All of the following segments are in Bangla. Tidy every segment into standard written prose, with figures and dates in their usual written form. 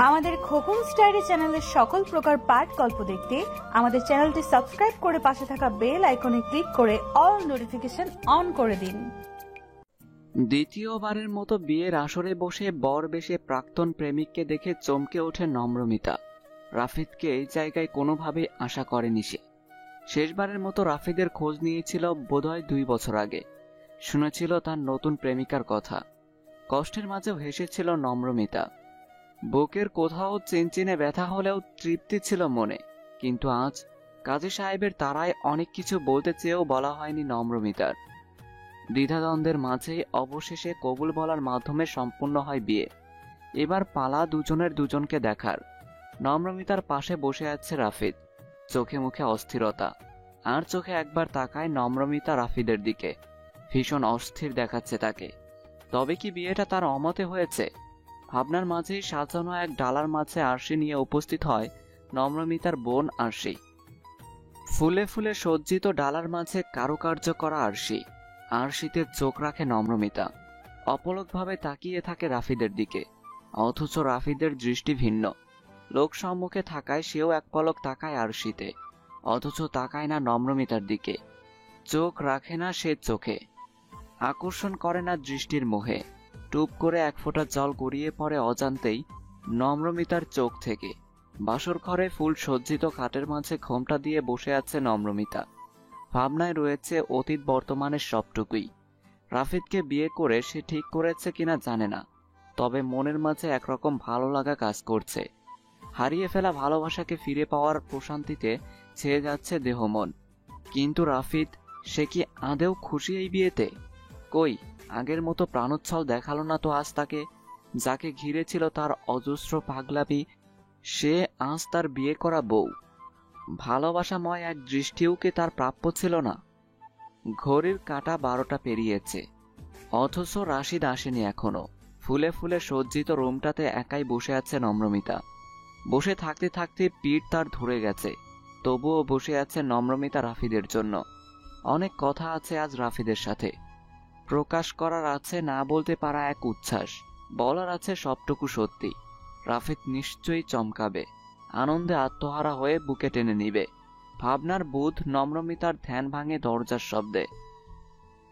আমাদের খোকন স্টাইরি চ্যানেলের সকল প্রকার পাঠ গল্প দেখতে আমাদের চ্যানেলটি সাবস্ক্রাইব করে পাশে থাকা বেল আইকনে ক্লিক করে অল নোটিফিকেশন অন করে দিন। দ্বিতীয়বারের মতো বিয়ের আসরে বসে বর বেশে প্রাক্তন প্রেমিককে দেখে চমকে ওঠে নম্রমিতা। রাফিদকে এই জায়গায় কোনোভাবেই আশা করেনি সে। শেষবারের মতো রাফিদের খোঁজ নিয়েছিল বোধহয় 2 বছর আগে। শুনেছিল তার নতুন প্রেমিকার কথা। কষ্টের মাঝেও হেসেছিল নম্রমিতা। বুকের কোথাও চিনচিনে ব্যথা হলেও তৃপ্তি ছিল মনে। কিন্তু আজ কাজী সাহেবের তারায় অনেক কিছু বলতে চেয়েও বলা হয়নি নম্রমিতার। দ্বিধাদ্বন্দ্বের মাঝেই অবশেষে কবুল বলার মাধ্যমে সম্পূর্ণ হয় বিয়ে। এবার পালা দুজনের দুজনকে দেখার। নম্রমিতার পাশে বসে আছে রাফিদ, চোখে মুখে অস্থিরতা। আর চোখে একবার তাকায় নম্রমিতা রাফিদের দিকে, ভীষণ অস্থির দেখাচ্ছে তাকে। তবে কি বিয়েটা তার অমতে হয়েছে? ভাবনার মাঝেই সাজানো এক ডালার মাঝে আরশি নিয়ে উপস্থিত হয় নম্রমিতার বোন আরশি। ফুলে ফুলে সজ্জিত ডালার মাঝে কারুকার্য করা আরশি। আরশিতে চোখ রাখে নম্রমিতা। অপলকভাবে তাকিয়ে থাকে রাফিদের দিকে, অথচ রাফিদের দৃষ্টি ভিন্ন। লোক সম্মুখে থাকায় সেও এক পলক তাকায় আরশিতে, অথচ তাকায় না নম্রমিতার দিকে। চোখ রাখে না সে চোখে, আকর্ষণ করে না দৃষ্টির মোহে। টুপ করে এক ফোঁটা জল গড়িয়ে পড়ে অজান্তেই নম্রমিতার চোখ থেকে। বাসর ঘরে ফুল সজ্জিত খাটের মাঝে ঘোমটা দিয়ে বসে আছে নম্রমিতা। ভাবনায় রয়েছে অতীত বর্তমানের সবটুকুই। রাফিদকে বিয়ে করে সে ঠিক করেছে কিনা জানে না, তবে মনের মাঝে একরকম ভালো লাগা কাজ করছে। হারিয়ে ফেলা ভালোবাসাকে ফিরে পাওয়ার প্রশান্তিতে ছেয়ে যাচ্ছে দেহ মন। কিন্তু রাফিদ, সে কি আদেও খুশি এই বিয়েতে? কই, আগের মতো প্রাণোচ্ছল দেখালো না তো আজ তাকে। যাকে ঘিরে ছিল তার অজস্র পাগলামি, সে আজ তার বিয়ে করা বউ। ভালোবাসাময় এক দৃষ্টিও কি তার প্রাপ্য ছিল না? ঘড়ির কাঁটা 12টা পেরিয়েছে, অথচ রাশিদ আসেনি এখনো। ফুলে ফুলে সজ্জিত রুমটাতে একাই বসে আছে নম্রমিতা। বসে থাকতে থাকতে পিঠ তার ধরে গেছে, তবুও বসে আছে নম্রমিতা রাফিদের জন্য। অনেক কথা আছে আজ রাফিদের সাথে। প্রকাশ করার আছে না বলতে পারা এক উচ্ছ্বাস, বলার আছে সবটুকু সত্যি। রাফিদ নিশ্চয়ই চমকাবে, আনন্দে আত্মহারা হয়ে বুকে টেনে নিবে। ভাবনার বুধ নম্রমিতার ধ্যান ভাঙে দরজার শব্দে।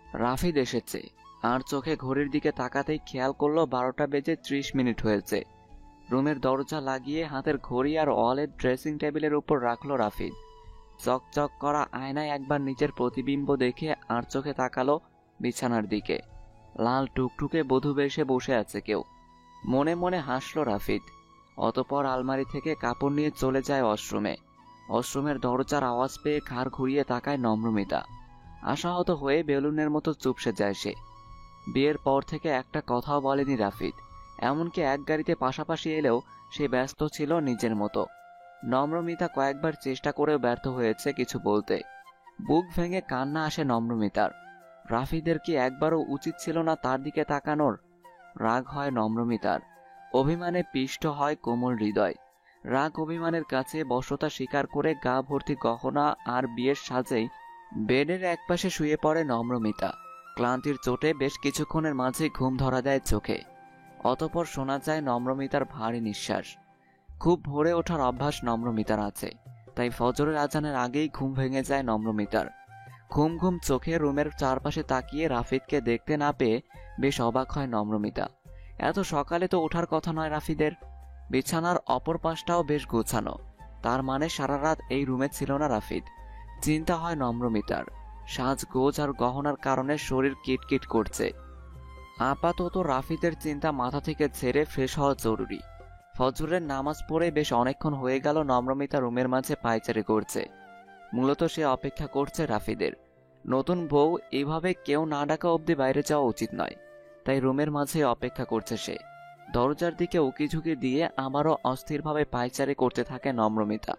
রাফিদ এসেছে। আর চোখে ঘড়ির দিকে তাকাতেই খেয়াল করলো 12টা বেজে 30 মিনিট হয়েছে। রুমের দরজা লাগিয়ে হাতের ঘড়ি আর ওয়ালেট ড্রেসিং টেবিলের উপর রাখলো রাফিদ। চকচক করা আয়নায় একবার নিজের প্রতিবিম্ব দেখে আর চোখে তাকালো বিছানার দিকে। লাল টুকটুকে বধূ বেশে বসে আছে কেউ। মনে মনে হাসলো রাফিদ। অতঃপর আলমারি থেকে কাপড় নিয়ে চলে যায় ওয়াশরুমে। ওয়াশরুমের দরজার আওয়াজ পেয়ে ঘাড় ঘুরিয়ে তাকায় নম্রমিতা। আশাহত হয়ে বেলুনের মতো চুপসে যায় সে। বিয়ের পর থেকে একটা কথাও বলেনি রাফিদ। এমনকি এক গাড়িতে পাশাপাশি এলেও সে ব্যস্ত ছিল নিজের মতো। নম্রমিতা কয়েকবার চেষ্টা করেও ব্যর্থ হয়েছে কিছু বলতে। বুক ভেঙে কান্না আসে নম্রমিতার। রাফিদের কি একবারও উচিত ছিল না তার দিকে তাকানোর? রাগ হয় নম্রমিতার, অভিমানে পিষ্ট হয় কোমল হৃদয়। রাগ অভিমানের কাছে বশতা স্বীকার করে গা ভর্তি গহনা আর বিয়ের সাজেই বেডের একপাশে শুয়ে পড়ে নম্রমিতা। ক্লান্তির চোটে বেশ কিছুক্ষণের মাঝে ঘুম ধরা দেয় চোখে। অতঃপর শোনা যায় নম্রমিতার ভারী নিঃশ্বাস। খুব ভোরে ওঠার অভ্যাস নম্রমিতার আছে, তাই ফজরের আজানের আগেই ঘুম ভেঙে যায় নম্রমিতার। ঘুম ঘুম চোখে রুমের চারপাশে তাকিয়ে রাফিদকে দেখতে না পেয়ে বেশ অবাক হয় নম্রমিতা। এত সকালে তো ওঠার কথা নয় রাফিদের। বিছানার অপর পাশটাও বেশ গোছানো, তার মানে সারা রাত এই রুমে ছিল না রাফিদ। চিন্তা হয় নম্রমিতার। সাজগোজ আর গহনার কারণে শরীর কিটকিট করছে। আপাতত রাফিদের চিন্তা মাথা থেকে ছেড়ে ফ্রেশ হওয়া জরুরি। ফজরের নামাজ পড়ে বেশ অনেকক্ষণ হয়ে গেল নম্রমিতা রুমের মাঝে পায়চারি করছে। মূলত সে অপেক্ষা করছে রাফিদের। নতুন বউ এইভাবে কেউ না ডাকা অবধি বাইরে যাওয়া উচিত নয়, তাই রুমের মাঝে অপেক্ষা করছে সে। দরজার দিকে উকিঝুঁকি দিয়ে আবারও অস্থিরভাবে পায়চারি করতে থাকে নম্রমিতা।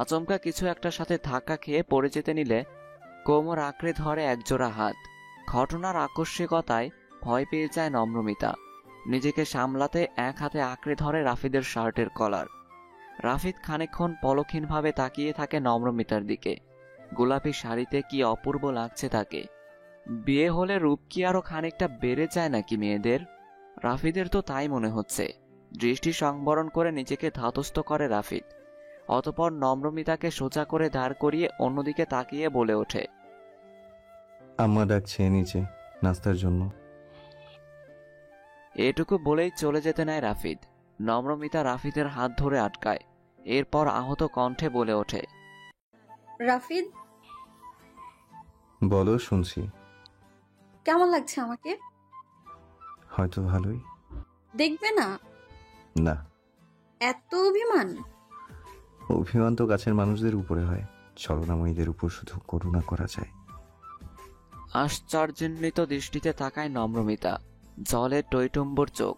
আচমকা কিছু একটার সাথে ধাক্কা খেয়ে পড়ে যেতে নিলে কোমর আঁকড়ে ধরে একজোড়া হাত। ঘটনার আকস্মিকতায় ভয় পেয়ে যায় নম্রমিতা। নিজেকে সামলাতে এক হাতে আঁকড়ে ধরে রাফিদের শার্টের কলার। রাফিদ খানিকক্ষণ পলকহীনভাবে তাকিয়ে থাকে নম্রমিতার দিকে। গোলাপি শাড়িতে কি অপূর্ব লাগছে তাকে। বিয়ে হলে রূপ কি আরো খানিকটা বেড়ে যায় নাকি মেয়েদের? রাফিদের তো তাই মনে হচ্ছে। দৃষ্টি সংবরণ করে নিজেকে ধাতস্থ করে রাফিদ। অতঃপর নম্রমিতাকে সোজা করে দাঁড় করিয়ে অন্যদিকে তাকিয়ে বলে ওঠে, আম্মা ডাকছে নিচে নাস্তার জন্য। এটুকু বলেই চলে যেতে নেয় রাফিদ। নম্রমিতা রাফিদের হাত ধরে আটকায়। এরপর আহত কণ্ঠে বলে ওঠে, রাফিদ, বলো, শুনছি। কেমন লাগছে আমাকে? হয়তো ভালোই। দেখবে না? না, এত অভিমান? অভিমান তো কাছের মানুষদের উপরে হয়, ছলনাময়ীদের উপর শুধু করুণা করা যায়। আশ্চর্যান্বিত দৃষ্টিতে তাকায় নম্রমিতা। জলে টইটুম্বর চোখ,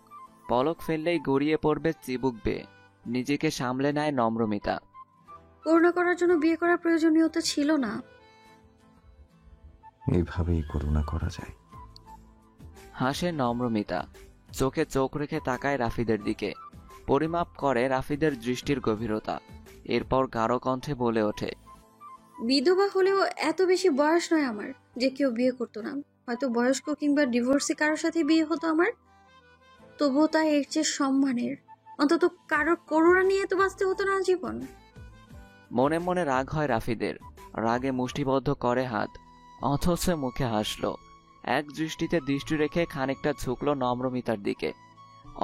পলক ফেললেই গড়িয়ে পড়বে চিবুক বেয়ে। নিজেকে সামলে নেয় নম্রমিতা। করুণা করার জন্য বিয়ে করার প্রয়োজনীয়তা ছিল না। এইভাবেই করুণা করা যায়। হাসে নম্রমিতা, চোখে চোখ রেখে তাকায় রাফিদের দিকে। পরিমাপ করে রাফিদের দৃষ্টির গভীরতা। এরপর গাঢ় কণ্ঠে বলে ওঠে, বিধবা হলেও এত বেশি বয়স নয় আমার যে কেউ বিয়ে করতো না। হয়তো বয়স্ক কিংবা ডিভোর্সি কারোর সাথে বিয়ে হতো আমার, তবুও তা এর চেয়ে সম্মানের। অন্তত কারোর করুণা নিয়ে তো বাঁচতে হতো না জীবন। মনে মনে রাগ হয় রাফিদের। রাগে মুষ্টিবদ্ধ করে হাত, অথচ মুখে হাসলো। এক দৃষ্টিতে দৃষ্টি রেখে খানিকটা ঝুঁকলো নম্রমিতার দিকে।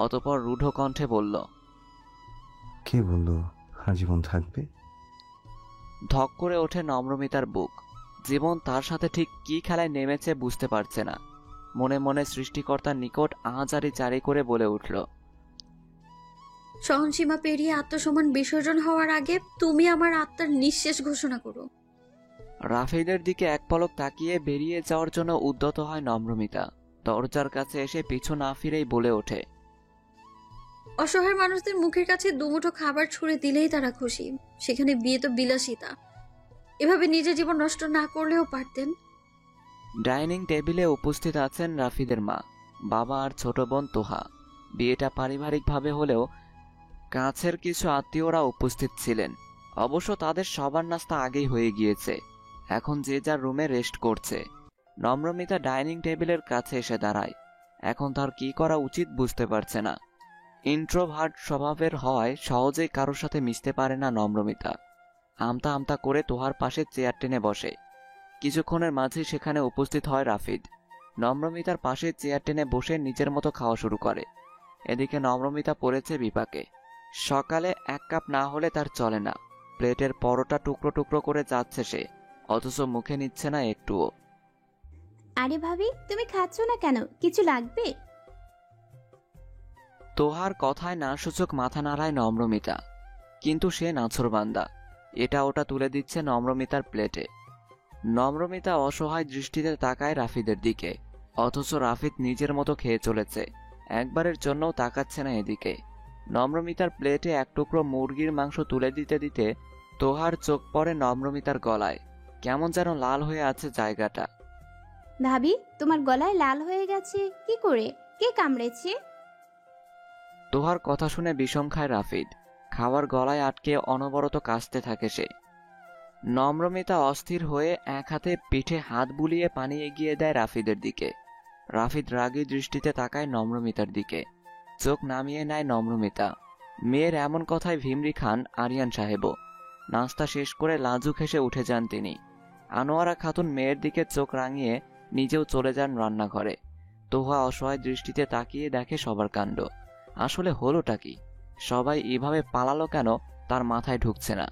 অতঃপর রূঢ় কণ্ঠে বলল, কে বললো আজীবন থাকবে? ধক করে ওঠে নম্রমিতার বুক। জীবন তার সাথে ঠিক কি খেলায় নেমেছে বুঝতে পারছে না। মনে মনে সৃষ্টিকর্তার নিকট আহাজারি জারি করে বলে উঠল, সহনসীমা পেরিয়ে আত্মসম্মান বিসর্জন হওয়ার আগে তুমি আমার আত্মার নিঃশেষ ঘোষণা করো। রাফিদের দিকে এক পলক তাকিয়ে বেরিয়ে যাওয়ার জন্য উদ্যত হয় নম্রমিতা। দরজার কাছে এসে পিছু না ফিরেই বলে ওঠে, অসহায় মানুষদের মুখের কাছে দুমুঠো খাবার ছুঁড়ে দিলেই তারা খুশি। সেখানে বিয়ে তো বিলাসিতা। এভাবে নিজের জীবন নষ্ট না করলেও পারতেন। ডাইনিং টেবিলে উপস্থিত আছেন রাফিদের মা, বাবা আর ছোট বোন তোহা। বিয়েটা পারিবারিকভাবে হলেও কাছের কিছু আত্মীয়রা উপস্থিত ছিলেন। অবশ্য তাদের সবার নাস্তা আগেই হয়ে গিয়েছে। এখন যে যার রুমে রেস্ট করছে। নম্রমিতা ডাইনিং টেবিলের কাছে এসে দাঁড়ায়। এখন তার কি করা উচিত বুঝতে পারছে না। ইন্ট্রোভার্ট স্বভাবের হওয়ায় সহজেই কারোর সাথে মিশতে পারে না নম্রমিতা। আমতা আমতা করে তোহার পাশে চেয়ার টেনে বসে। কিছুক্ষণের মাঝেই সেখানে উপস্থিত হয় রাফিদ। নম্রমিতার পাশে চেয়ার টেনে বসে নিজের মতো খাওয়া শুরু করে। এদিকে নম্রমিতা পড়েছে বিপাকে। সকালে এক কাপ না হলে তার চলে না। প্লেটের পরোটা টুকরো টুকরো করে যাচ্ছে সে, অথচ মুখে নিচ্ছে না একটুও। আরে ভাবি, তুমি খাচ্ছ না কেন? কিছু লাগবে? তোহার কথায় না সূচক মাথা নাড়ায় নম্রমিতা, কিন্তু সে নাছোড়বান্দা। এটা ওটা তুলে দিচ্ছে নম্রমিতার প্লেটে। নম্রমিতা অসহায় দৃষ্টিতে তাকায় রাফিদের দিকে, অথচ রাফিদ নিজের মতো খেয়ে চলেছে। একবারের জন্যও তাকাচ্ছে না এদিকে। নম্রমিতার প্লেটে এক টুকরো মুরগির মাংস তুলে দিতে দিতে তোহার চোখ পড়ে নম্রমিতার গলায়। কেমন যেন লাল হয়ে আছে জায়গাটা। ভাবি, তোমার গলায় লাল হয়ে গেছে কি করে? কে কামড়েছে? তোহার কথা শুনে বিষম খায় রাফিদ। খাওয়ার গলায় আটকে অনবরত কাশতে থাকে সে। নম্রমিতা অস্থির হয়ে এক হাতে পিঠে হাত বুলিয়ে পানি এগিয়ে দেয় রাফিদের দিকে। রাফিদ রাগী দৃষ্টিতে তাকায় নম্রমিতার দিকে। চোখ নামিয়ে নেয় নম্রমিতা। মেয়ের এমন কথায় ভিমরি খান আরিয়ান সাহেবও। নাস্তা শেষ করে লাজুক হেসে উঠে যান তিনি। আনোয়ারা খাতুন মেয়ের দিকে চোখ রাঙিয়ে নিজেও চলে যান রান্নাঘরে। তোহা অসহায় দৃষ্টিতে তাকিয়ে দেখে সবার কাণ্ড। আসলে হলোটা কি? সবাই এভাবে পালালো কেন তার মাথায় ঢুকছে না।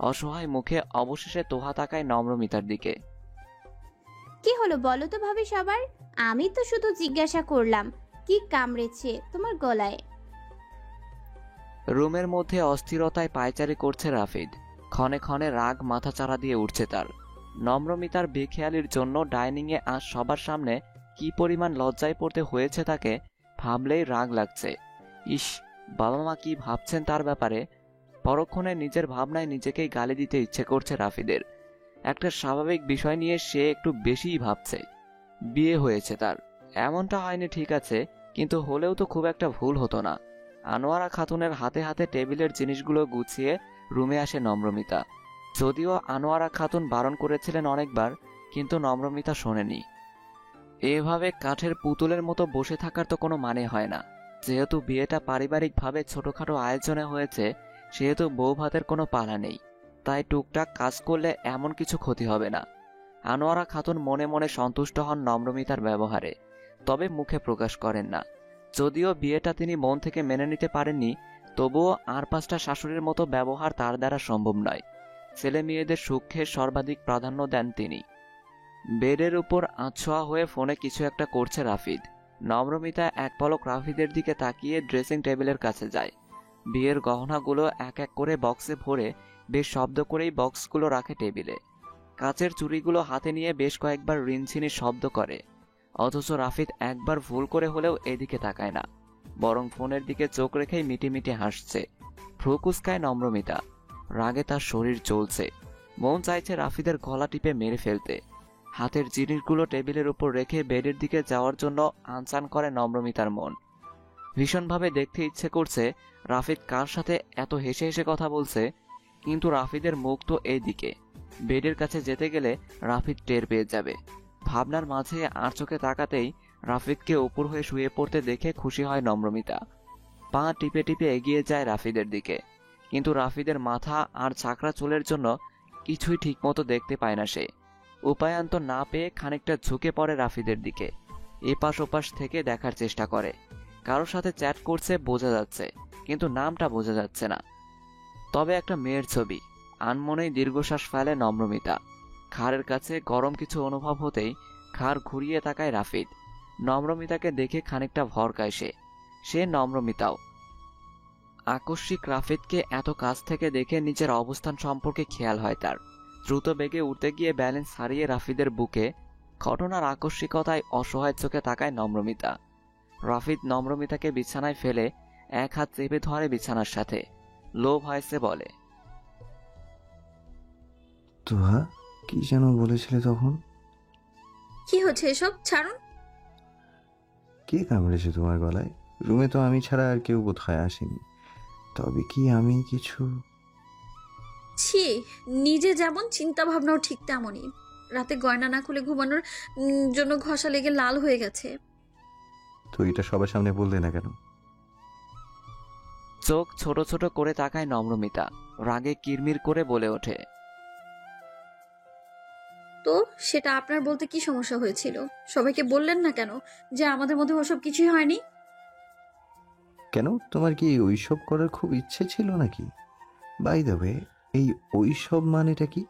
অসহায় মুখে অবশেষে তোহা তাকায় নম্রমিতার দিকে। কি হলো বলো তো ভাবি সবার? আমি তো শুধু জিজ্ঞাসা করলাম, কি কামড়েছে তোমার গলায়? রুমের মধ্যে অস্থিরতায় পায়চারি করছে রাফিদ। ক্ষণে ক্ষণে রাগ মাথাচাড়া দিয়ে উঠছে তার। নম্রমিতার বেখেয়ালির জন্য ডাইনিংয়ে আজ সবার সামনে কি পরিমাণ লজ্জায় পড়তে হয়েছে তাকে ভাবলেই রাগ লাগছে। ইস, বাবা মা কি ভাবছেন তার ব্যাপারে। পরক্ষণে নিজের ভাবনায় নিজেকেই গালি দিতে ইচ্ছে করছে রাফিদের। একটা স্বাভাবিক বিষয় নিয়ে সে একটু বেশিই ভাবছে। বিয়ে হয়েছে তার, এমনটা হয়নি ঠিক আছে, কিন্তু হলেও তো খুব একটা ভুল হতো না। আনোয়ারা খাতুনের হাতে হাতে টেবিলের জিনিসগুলো গুছিয়ে রুমে আসে নম্রমিতা। যদিও আনোয়ারা খাতুন বারণ করেছিলেন অনেকবার, কিন্তু নম্রমিতা শোনেনি। এভাবে কাঠের পুতুলের মতো বসে থাকার তো কোনো মানে হয় না। যেহেতু বিয়েটা পারিবারিকভাবে ছোটখাটো আয়োজনে হয়েছে, সেহেতু বউ ভাতের কোনো পালা নেই, তাই টুকটাক কাজ করলে এমন কিছু ক্ষতি হবে না। আনোয়ারা খাতুন মনে মনে সন্তুষ্ট হন নম্রমিতার ব্যবহারে, তবে মুখে প্রকাশ করেন না। যদিও বিয়েটা তিনি মন থেকে মেনে নিতে পারেননি, তবুও আর 5টা শাশুড়ির মতো ব্যবহার তার দ্বারা সম্ভব নয়। ছেলে মেয়েদের সুখে সর্বাধিক প্রাধান্য দেন তিনি। বেডের উপর আছোয়া হয়ে ফোনে কিছু একটা করছে রাফিদ। নম্রমিতা এক পলক রাফিদের দিকে তাকিয়ে ড্রেসিং টেবিলের কাছে যায়। বিয়ের গহনাগুলো এক এক করে বক্সে ভরে বেশ শব্দ করেই বক্সগুলো রাখে টেবিলে। কাচের চুড়িগুলো হাতে নিয়ে বেশ কয়েকবার রিনছিনির শব্দ করে, অথচ রাফিদ একবার ভুল করে হলেও এদিকে তাকায় না, বরং ফোনের দিকে চোখ রেখেই মিটিমিটি হাসছে। ভ্রু কুঁচকায় নম্রমিতা। রাগে তার শরীর চলছে, মন চাইছে রাফিদের গলা টিপে মেরে ফেলতে। হাতের জিনিসগুলো টেবিলের উপর রেখে বেডের দিকে যাওয়ার জন্য আনচান করে নম্রমিতার মন। ভীষণভাবে দেখতে ইচ্ছে করছে রাফিদ কার সাথে এত হেসে হেসে কথা বলছে, কিন্তু রাফিদের মুখ তো এইদিকে। বেডের কাছে যেতে গেলে রাফিদ টের পেয়ে যাবে। ভাবনার মাঝে আর চোখে তাকাতেই রাফিদকে উপর হয়ে শুয়ে পড়তে দেখে খুশি হয় নম্রমিতা। পা টিপে টিপে এগিয়ে যায় রাফিদের দিকে, কিন্তু রাফিদের মাথা আর চাকরা চুলের জন্য কিছুই ঠিকমতো দেখতে পায় না সে। উপায়ান্ত না পেয়ে খানিকটা ঝুঁকে পড়ে রাফিদের দিকে, এপাশ ওপাশ থেকে দেখার চেষ্টা করে। কারোর সাথে চ্যাট করছে বোঝা যাচ্ছে, কিন্তু নামটা বোঝা যাচ্ছে না। তবে একটা মেয়ের ছবি। আনমনেই দীর্ঘশ্বাস ফেলে নম্রমিতা। ঘাড়ের কাছে গরম কিছু অনুভব হতেই ঘাড় ঘুরিয়ে তাকায় রাফিদ। নম্রমিতাকে দেখে খানিকটা ভরকায় সে নম্রমিতাও। আকস্মিক রাফিদকে এত কাছ থেকে দেখে নিজের অবস্থান সম্পর্কে খেয়াল হয় তার। দ্রুত বেগে উঠতে গিয়ে ব্যালেন্স হারিয়ে রাফিদের বুকে। ঘটনার আকস্মিকতায় অসহায় চোখে তাকায় নম্রমিতা। রাফিদ নম্রমিতাকে বিছানায় ফেলে এক হাত চেপে ধরে বিছানার সাথে, লো ভয়েসে বলে, তুহা, কি যেন বলেছিলে তখন? কি হচ্ছে এসব? ছাড়ুন। কে কামড়েছে তোমার গলায়? রুমে তো আমি ছাড়া আর কেউ বোধহয় আসেনি। তবে কি আমি কিছু? ছি, নিজে যেমন চিন্তা ভাবনাও ঠিক তেমনই। রাতে গয়না না খুলে ঘুমানোর জন্য ঘষা লেগে লাল হয়ে গেছে। তো এটা সবার সামনে বললে না কেন? চোখ ছোট ছোট করে তাকায় নম্রমিতা। রাগে কিরমির করে বলে ওঠে, তো সেটা আপনার বলতে কি সমস্যা হয়েছিল? সবাইকে বললেন না কেন যে আমাদের মধ্যে ওসব কিছুই হয়নি? কেন, তোমার কি ওইসব করার খুব ইচ্ছে ছিল নাকি? বাই দ্য ওয়ে, এই ওইসব মানেটা কি?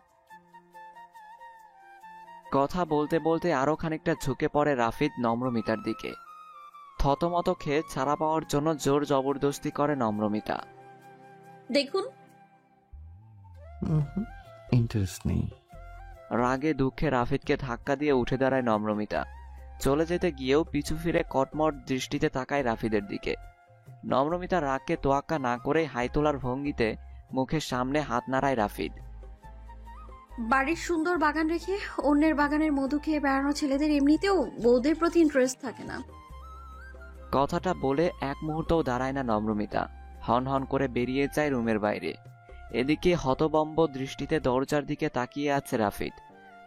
কথা বলতে বলতে আরো খানিকটা ঝুঁকে পড়ে রাফিদ নম্রমিতার দিকে। থতমত খেয়ে ছাড়া পাওয়ার জন্য জোর জবরদস্তি করে নম্রমিতা। দেখুন। ইন্টারেস্ট নেই। রাগে দুঃখে রাফিদকে ধাক্কা দিয়ে উঠে দাঁড়ায় নম্রমিতা। চলে যেতে গিয়েও পিছু ফিরে কটমট দৃষ্টিতে তাকায় রাফিদের দিকে। নম্রমিতা রাগকে তোয়াক্কা না করে হাই তোলার ভঙ্গিতে মুখের সামনে হাত নাড়ায় রাফিদ। বাড়ির সুন্দর বাগান রেখে অন্যের বাগানের মধু খেয়ে বেড়ানো ছেলেদের এমনিতেও বউদের প্রতি ইন্টারেস্ট থাকে না। কথাটা বলে এক মুহূর্তও দাঁড়ায় না নম্রমিতা। হন হন করে বেরিয়ে যায় রুমের বাইরে। এদিকে হতবম্ব দৃষ্টিতে দরজার দিকে তাকিয়ে আছে রাফিদ,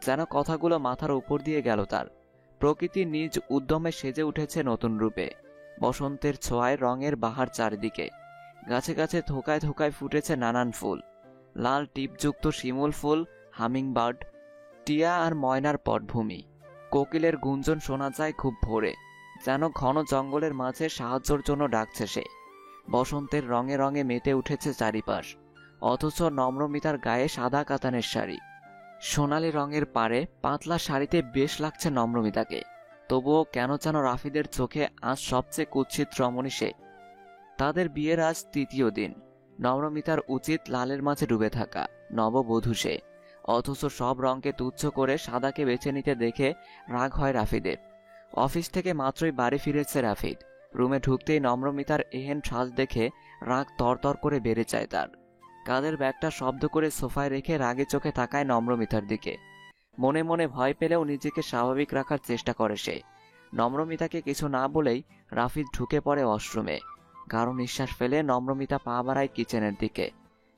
যেন কথাগুলো মাথার উপর দিয়ে গেল তার। প্রকৃতি নিজ উদ্যমে সেজে উঠেছে নতুন রূপে। বসন্তের ছোঁয়ায় রঙের বাহার চারিদিকে। গাছে গাছে থোকায় থোকায় ফুটেছে নানান ফুল। লাল টিপযুক্ত শিমুল ফুল, হামিং বার্ড, টিয়া আর ময়নার পটভূমি। কোকিলের গুঞ্জন শোনা যায় খুব ভোরে, যেন ঘন জঙ্গলের মাঝে সাহায্যের জন্য ডাকছে সে। বসন্তের রঙে রঙে মেতে উঠেছে চারিপাশ, অথচ নম্রমিতার গায়ে সাদা কাতানের শাড়ি। সোনালি রঙের পাড়ে পাতলা শাড়িতে বেশ লাগছে নম্রমিতাকে। তবুও কেন যেন রাফিদের চোখে আজ সবচেয়ে কুৎসিত রমণী সে। তাদের বিয়ের আজ 3য় দিন। নম্রমিতার উচিত লালের মাঝে ডুবে থাকা, নববধূ সে। অথচ সব রঙকে তুচ্ছ করে সাদাকে বেছে নিতে দেখে রাগ হয় রাফিদের। অফিস থেকে মাত্রই বাড়ি ফিরেছে রাফিদ। রুমে ঢুকতেই নম্রমিতার এহেন সাজ দেখে রাগ তরতর করে বেড়ে যায় তার। কাঁধের ব্যাগটা শব্দ করে সোফায় রেখে রাগে চোখে তাকায় নম্রমিতার দিকে। মনে মনে ভয় পেলেও নিজেকে স্বাভাবিক রাখার চেষ্টা করে সে। নম্রমিতাকে কিছু না বলেই রাফিদ ঢুকে পড়ে ওয়াশরুমে। গাঢ় নিঃশ্বাস ফেলে নম্রমিতা পা বাড়ায় কিচেনের দিকে।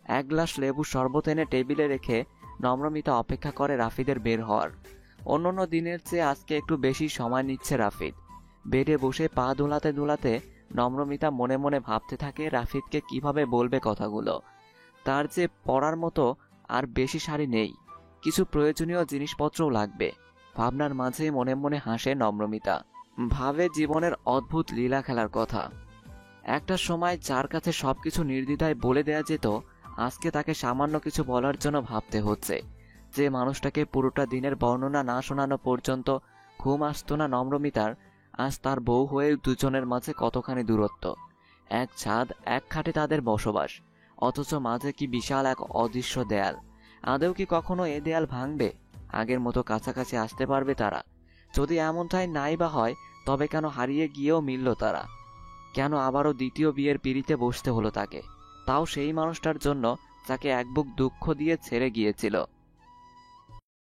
1 গ্লাস লেবু শরবত এনে টেবিলে রেখে নম্রমিতা অপেক্ষা করে রাফিদের বের হওয়ার। অন্যান্য দিনের চেয়ে আজকে একটু বেশি সময় নিচ্ছে রাফিদ। বেডে বসে পা দোলাতে দোলাতে নম্রমিতা মনে মনে ভাবতে থাকে রাফিদকে কিভাবে বলবে কথাগুলো। তার যে পরার মতো আর বেশি শাড়ি নেই, কিছু প্রয়োজনীয় জিনিসপত্রও লাগবে। ভাবনার মাঝে মনে মনে হাসে নম্রমিতা। ভাবে জীবনের অদ্ভুত লীলা খেলার কথা। একটা সময় যার কাছে সবকিছু নির্দ্বিধায় বলে দেয়া যেত, আজকে তাকে সামান্য কিছু বলার জন্য ভাবতে হচ্ছে। যে মানুষটাকে পুরোটা দিনের বর্ণনা না শোনানো পর্যন্ত ঘুম আসতো না নম্রমিতার, আজ তার বউ হয়ে দুজনের মাঝে কতখানি দূরত্ব। এক ছাদ, এক খাটে তাদের বসবাস, অথচ মাঝে কি বিশাল এক অদৃশ্য দেয়াল। আদৌ কি কখনো এ দেয়াল ভাঙবে? আগের মতো কাছাকাছি আসতে পারবে তারা? যদি এমনটাই নাই বা হয়, তবে কেন হারিয়ে গিয়েও মিলল তারা? কেন আবারও দ্বিতীয় বিয়ের পিঁড়িতে বসতে হলো তাকে, তাও সেই মানুষটার জন্য যাকে এক বুক দুঃখ দিয়ে ছেড়ে গিয়েছিল।